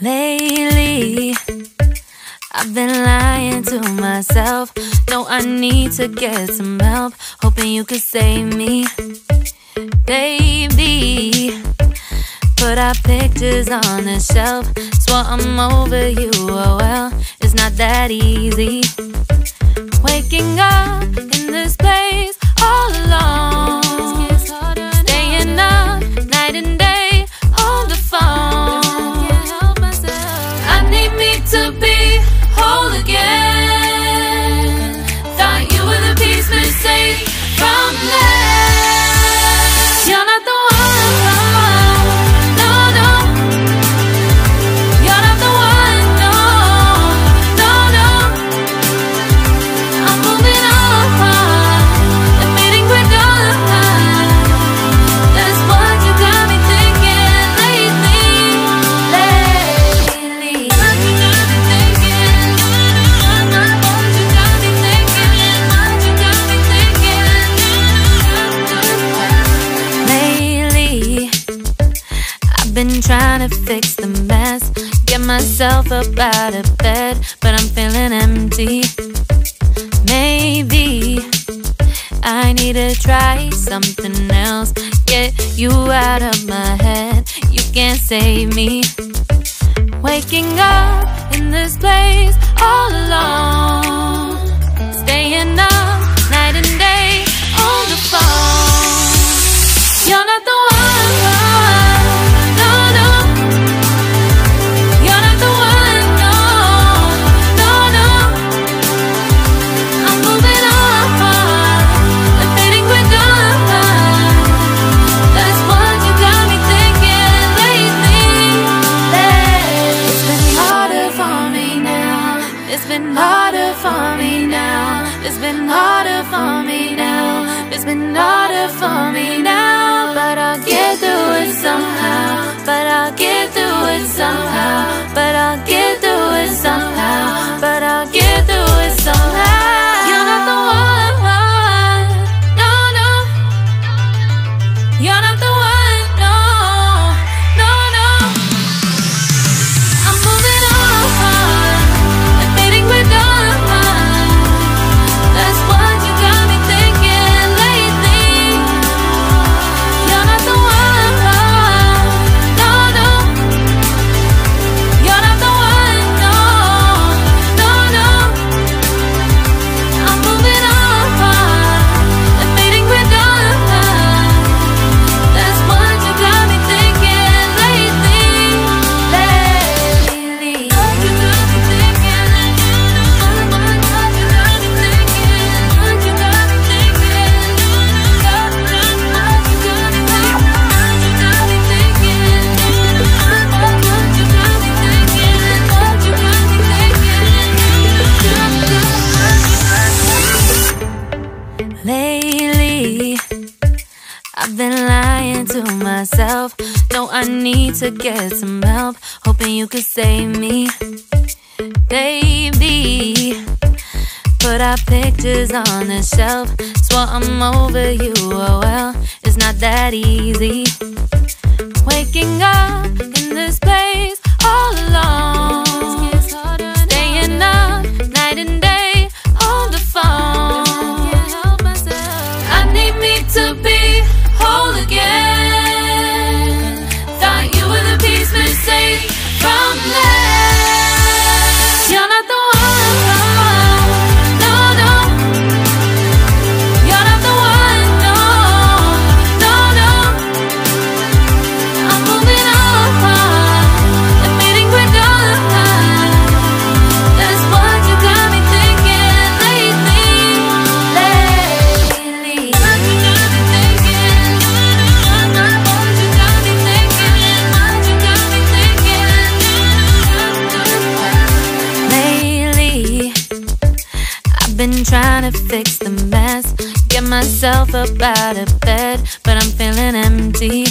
Lately, I've been lying to myself. No, I need to get some help. Hoping you could save me, baby. Put our pictures on the shelf. Swore I'm over you, oh well, it's not that easy. Waking up in this place all alone, staying up night and day on the phone. To be whole again. Thought you were the piece missing from left. You're not the one, no, no. You're not the one, no, no, no. I'm moving on, admitting we're done. That's what you got me thinking lately. Been trying to fix the mess, get myself up out of bed, but I'm feeling empty. Maybe I need to try something else, get you out of my head. You can't save me. Waking up in this place all alone, staying up night and day on the phone. You're not the one. It's been harder for me now. It's been harder for me now. It's been harder for me now. But I'll get through it somehow. But I'll get through it somehow. But I'll get through it somehow. But I'll get through it somehow. You're not the one, no, no. You're not the one, no, no, no. I'm moving on. Lately, I've been lying to myself. No, I need to get some help. Hoping you could save me, baby. Put our pictures on the shelf. Swore I'm over you, oh well, it's not that easy. Waking up in this place all alone, staying up night and day on the phone. To be whole again. Thought you were the piece missing from left. You're not the one, no, no. You're not the one, no, no, no. I'm moving on, admitting we're done. That's what you got me thinking lately. Been trying to fix the mess, get myself up out of bed, but I'm feeling empty.